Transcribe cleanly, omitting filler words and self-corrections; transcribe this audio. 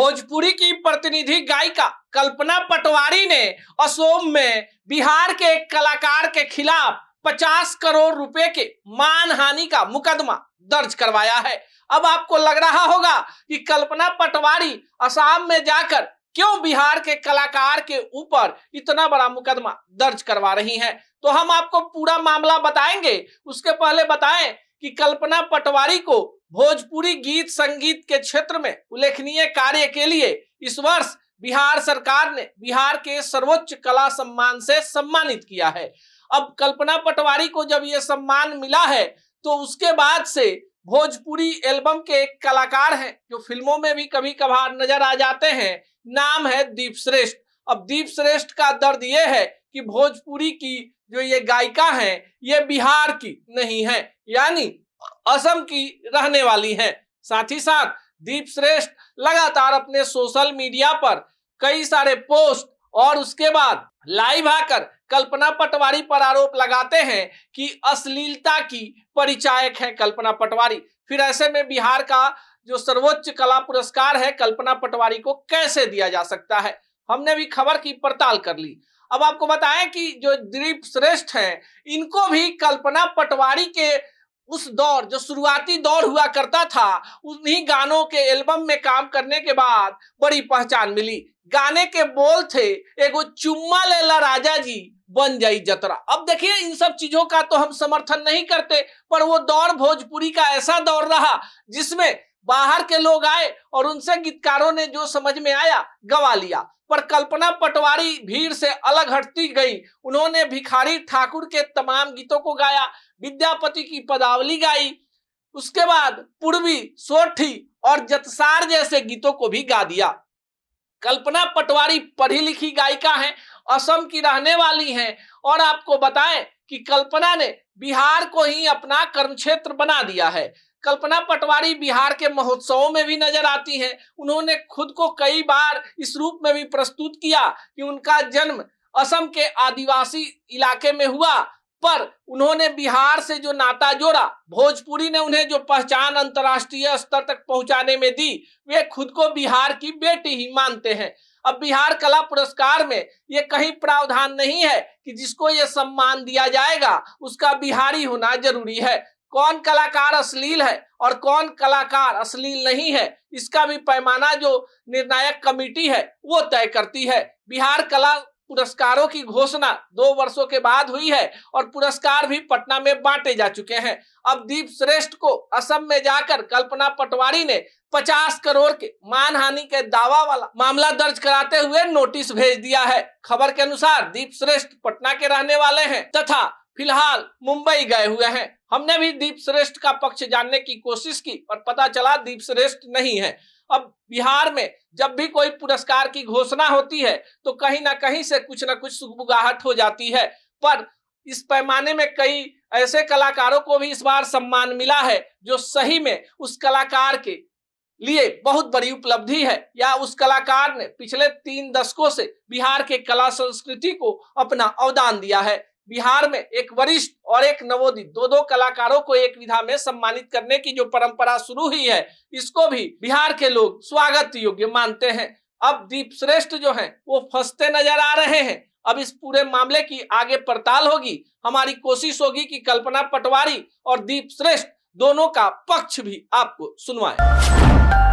भोजपुरी की प्रतिनिधि गायिका कल्पना पटवारी ने असम में बिहार के एक कलाकार के खिलाफ 50 करोड़ रुपए के मानहानि का मुकदमा दर्ज करवाया है। अब आपको लग रहा होगा कि कल्पना पटवारी असम में जाकर क्यों बिहार के कलाकार के ऊपर इतना बड़ा मुकदमा दर्ज करवा रही हैं। तो हम आपको पूरा मामला बताएंगे। उसके पहले बताएं कि कल्पना पटवारी को भोजपुरी गीत संगीत के क्षेत्र में उल्लेखनीय कार्य के लिए इस वर्ष बिहार सरकार ने बिहार के सर्वोच्च कला सम्मान से सम्मानित किया है। अब कल्पना पटवारी को जब यह सम्मान मिला है तो उसके बाद से भोजपुरी एल्बम के एक कलाकार हैं जो फिल्मों में भी कभी कभार नजर आ जाते हैं, नाम है दीप श्रेष्ठ। अब दीप श्रेष्ठ का दर्द यह है कि भोजपुरी की जो ये गायिका हैं ये बिहार की नहीं है, यानी असम की रहने वाली हैं। साथ ही साथ दीप श्रेष्ठ लगातार अपने सोशल मीडिया पर कई सारे पोस्ट और उसके बाद लाइव आकर कल्पना पटवारी पर आरोप लगाते हैं कि अश्लीलता की परिचायक है कल्पना पटवारी। फिर ऐसे में बिहार का जो सर्वोच्च कला पुरस्कार है कल्पना पटवारी को कैसे दिया जा सकता है, हमने भी खबर की पड़ताल कर ली। अब आपको बताएं कि जो दीप श्रेष्ठ हैं इनको भी कल्पना पटवारी के उस दौर जो शुरुआती दौर हुआ करता था उन्हीं गानों के एल्बम में काम करने के बाद बड़ी पहचान मिली। गाने के बोल थे एगो चुम्मा लेला राजा जी बन जाई जतरा। अब देखिए इन सब चीजों का तो हम समर्थन नहीं करते, पर वो दौर भोजपुरी का ऐसा दौर रहा जिसमें बाहर के लोग आए और उनसे गीतकारों ने जो समझ में आया गवा लिया। पर कल्पना पटवारी भीड़ से अलग हटती गई। उन्होंने भिखारी ठाकुर के तमाम गीतों को गाया, विद्यापति की पदावली गाई, उसके बाद पूर्वी, सोठी और जतसार जैसे गीतों को भी गा दिया। कल्पना पटवारी पढ़ी लिखी गायिका हैं, असम की रहने वाली हैं और आपको बताएं कि कल्पना ने बिहार को ही अपना कर्मक्षेत्र बना दिया है। कल्पना पटवारी बिहार के महोत्सवों में भी नजर आती हैं। उन्होंने खुद को कई बार इस रूप में भी प्रस्तुत किया कि उनका जन्म असम के आदिवासी इलाके में हुआ, पर उन्होंने बिहार से जो नाता जोड़ा, भोजपुरी ने उन्हें जो पहचान अंतर्राष्ट्रीय स्तर तक पहुंचाने में दी, वे खुद को बिहार की बेटी ही मानते हैं। अब बिहार कला पुरस्कार में ये कहीं प्रावधान नहीं है कि जिसको ये सम्मान दिया जाएगा उसका बिहारी होना जरूरी है। कौन कलाकार अश्लील है और कौन कलाकार अश्लील नहीं है, इसका भी पैमाना जो निर्णायक कमेटी है वो तय करती है। बिहार कला पुरस्कारों की घोषणा 2 वर्षों के बाद हुई है और पुरस्कार भी पटना में बांटे जा चुके हैं। अब दीप श्रेष्ठ को असम में जाकर कल्पना पटवारी ने 50 करोड़ के मानहानि के दावा वाला मामला दर्ज कराते हुए नोटिस भेज दिया है। खबर के अनुसार दीप श्रेष्ठ पटना के रहने वाले हैं तथा फिलहाल मुंबई गए हुए हैं। हमने भी दीप श्रेष्ठ का पक्ष जानने की कोशिश की और पता चला दीप श्रेष्ठ नहीं है। अब बिहार में जब भी कोई पुरस्कार की घोषणा होती है तो कहीं ना कहीं से कुछ ना कुछ सुगबुगाहट हो जाती है, पर इस पैमाने में कई ऐसे कलाकारों को भी इस बार सम्मान मिला है जो सही में उस कलाकार के लिए बहुत बड़ी उपलब्धि है, या उस कलाकार ने पिछले 3 दशकों से बिहार के कला संस्कृति को अपना अवदान दिया है। बिहार में एक वरिष्ठ और एक नवोदित 2 कलाकारों को एक विधा में सम्मानित करने की जो परंपरा शुरू हुई है, इसको भी बिहार के लोग स्वागत योग्य मानते हैं। अब दीप श्रेष्ठ जो हैं वो फंसते नजर आ रहे हैं। अब इस पूरे मामले की आगे पड़ताल होगी। हमारी कोशिश होगी कि कल्पना पटवारी और दीप श्रेष्ठ दोनों का पक्ष भी आपको सुनवाएं।